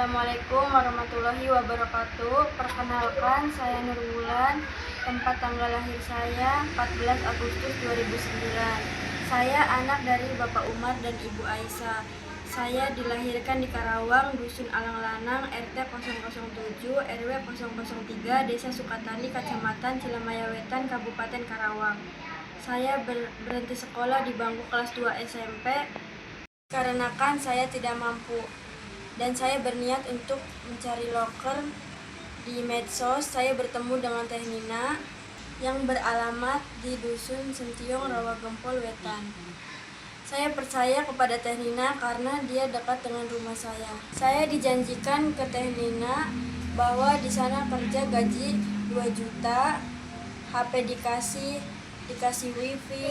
Assalamualaikum warahmatullahi wabarakatuh. Perkenalkan, saya Nurwulan. Tempat tanggal lahir saya 14 Agustus 2009. Saya anak dari Bapak Umar dan Ibu Aisyah. Saya dilahirkan di Karawang, Dusun Alang Lanang, RT 007, RW 003, Desa Sukatani, Kecamatan Cilemaya Wetan, Kabupaten Karawang. Saya berhenti sekolah di bangku kelas 2 SMP karena saya tidak mampu. Dan saya berniat untuk mencari loker di medsos. Saya bertemu dengan Teh Nina yang beralamat di Dusun Sentiong, Rawagempol Wetan. Saya percaya kepada Teh Nina karena dia dekat dengan rumah saya. Saya dijanjikan ke Teh Nina bahwa di sana kerja gaji 2 juta, HP dikasih wifi,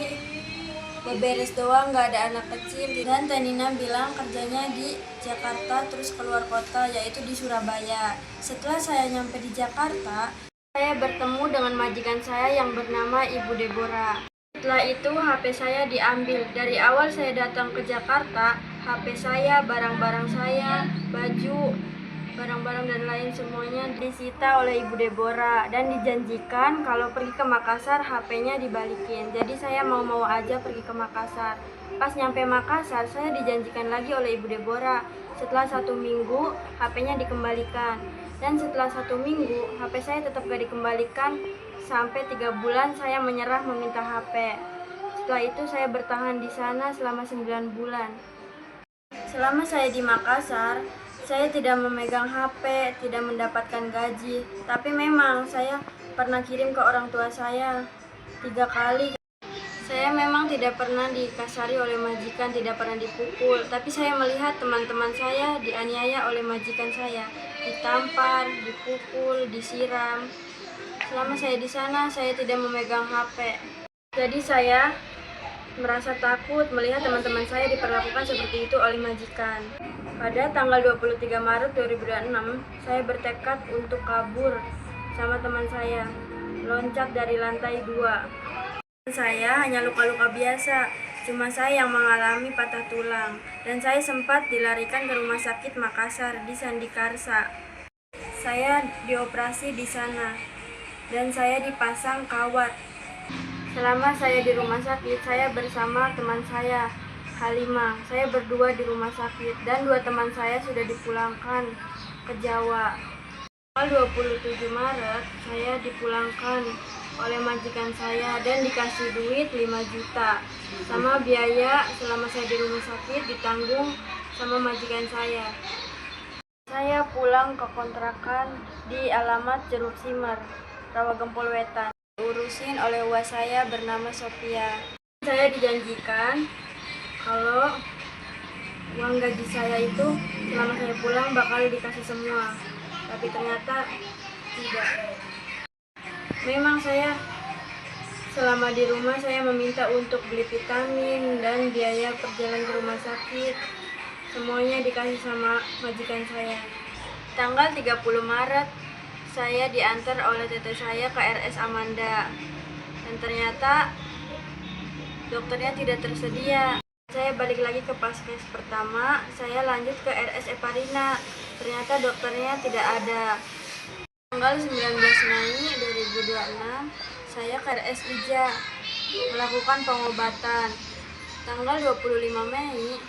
beberes doang, gak ada anak kecil. Dan Teh Nina bilang kerjanya di Jakarta terus keluar kota, yaitu di Surabaya. Setelah saya nyampe di Jakarta, saya bertemu dengan majikan saya yang bernama Ibu Deborah. Setelah itu HP saya diambil. Dari awal saya datang ke Jakarta, HP saya, barang-barang saya, baju, barang-barang dan lain semuanya disita oleh Ibu Deborah dan dijanjikan kalau pergi ke Makassar HP-nya dibalikin. Jadi saya mau-mau aja pergi ke Makassar. Pas nyampe Makassar, saya dijanjikan lagi oleh Ibu Deborah. Setelah 1 minggu, HP-nya dikembalikan. Dan setelah 1 minggu, HP saya tetap gak dikembalikan. Sampai 3 bulan saya menyerah meminta HP. Setelah itu saya bertahan di sana selama 9 bulan. Selama saya di Makassar, saya tidak memegang HP, tidak mendapatkan gaji. Tapi memang saya pernah kirim ke orang tua saya 3 kali. Saya memang tidak pernah dikasari oleh majikan, tidak pernah dipukul. Tapi saya melihat teman-teman saya dianiaya oleh majikan saya, ditampar, dipukul, disiram. Selama saya di sana, saya tidak memegang HP. Jadi saya merasa takut melihat teman-teman saya diperlakukan seperti itu oleh majikan. Pada tanggal 23 Maret 2006, saya bertekad untuk kabur sama teman saya, loncat dari lantai 2. Saya hanya luka-luka biasa, cuma saya yang mengalami patah tulang. Dan saya sempat dilarikan ke rumah sakit Makassar di Sandikarsa. Saya dioperasi di sana, dan saya dipasang kawat. Selama saya di rumah sakit, saya bersama teman saya, Halimah. Saya berdua di rumah sakit dan 2 teman saya sudah dipulangkan ke Jawa. Tanggal 27 Maret, saya dipulangkan oleh majikan saya dan dikasih duit 5 juta. Sama biaya selama saya di rumah sakit ditanggung sama majikan saya. Saya pulang ke kontrakan di alamat Jeruk Simer, Rawagempol Wetan. Diurusin oleh uas saya bernama Sophia. Saya dijanjikan kalau uang gaji saya itu selama saya pulang bakal dikasih semua. Tapi ternyata tidak. Memang saya selama di rumah saya meminta untuk beli vitamin dan biaya perjalanan ke rumah sakit. Semuanya dikasih sama majikan saya. Tanggal 30 Maret saya diantar oleh tete saya ke RS Amanda. Dan ternyata dokternya tidak tersedia. Saya balik lagi ke Paskes pertama, saya lanjut ke RS Eparina. Ternyata dokternya tidak ada. Tanggal 19 Mei 2026, saya ke RS Ija melakukan pengobatan. Tanggal 25 Mei,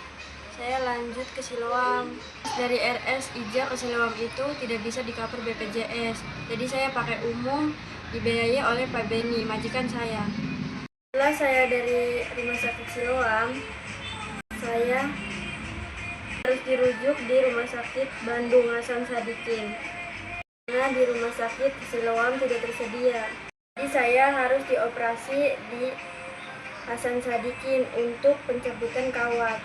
saya lanjut ke Siloam. Dari RS Ija ke Siloam itu tidak bisa di-cover BPJS. Jadi saya pakai umum, dibiayai oleh Pak Beni, majikan saya. Setelah saya dari rumah sakit Siloam, saya harus dirujuk di rumah sakit Bandung Hasan Sadikin. Karena di rumah sakit Siloam tidak tersedia. Jadi saya harus dioperasi di Hasan Sadikin untuk pencabutan kawat.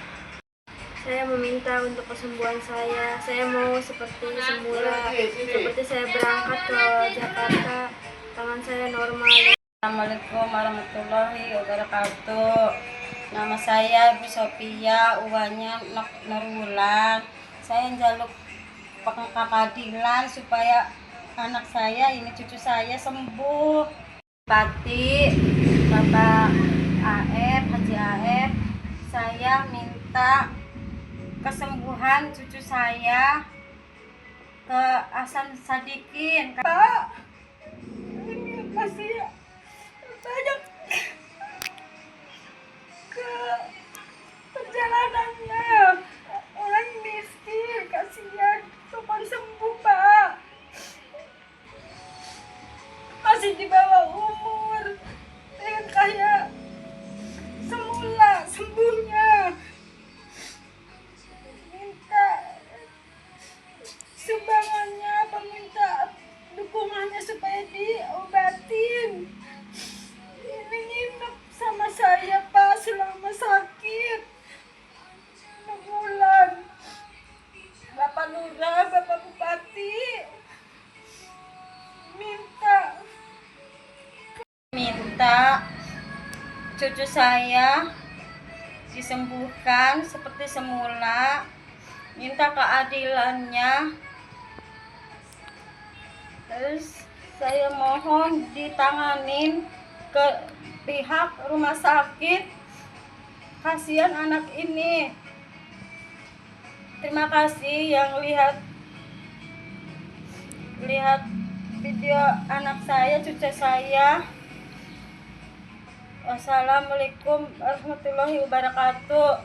Saya meminta untuk kesembuhan saya. Saya mau seperti semula, seperti saya berangkat ke Jakarta, tangan saya normal. Assalamualaikum warahmatullahi wabarakatuh. Nama saya Bu Sophia, uangnya Nurwulan. Saya njaluk keadilan supaya anak saya ini, cucu saya sembuh. Pati Bapak AF, Haji AF, saya minta kesembuhan cucu saya ke Hasan Sadikin. Pak, ini kasih banyak ke perjalanannya. Orang miskin, kasihan, kapan sembuh Pak. Masih di bawah umur, pengen kayak semula sembuhnya. Minta sumbangannya, minta dukungannya supaya diobatin. Ini nginep sama saya Pak selama sakit 6 bulan. Bapak Lurah, Bapak Bupati minta cucu saya disembuhkan seperti semula, minta keadilannya. Terus saya mohon ditanganin ke pihak rumah sakit, kasihan anak ini. Terima kasih yang lihat video anak saya, cucu saya. Wassalamualaikum warahmatullahi wabarakatuh.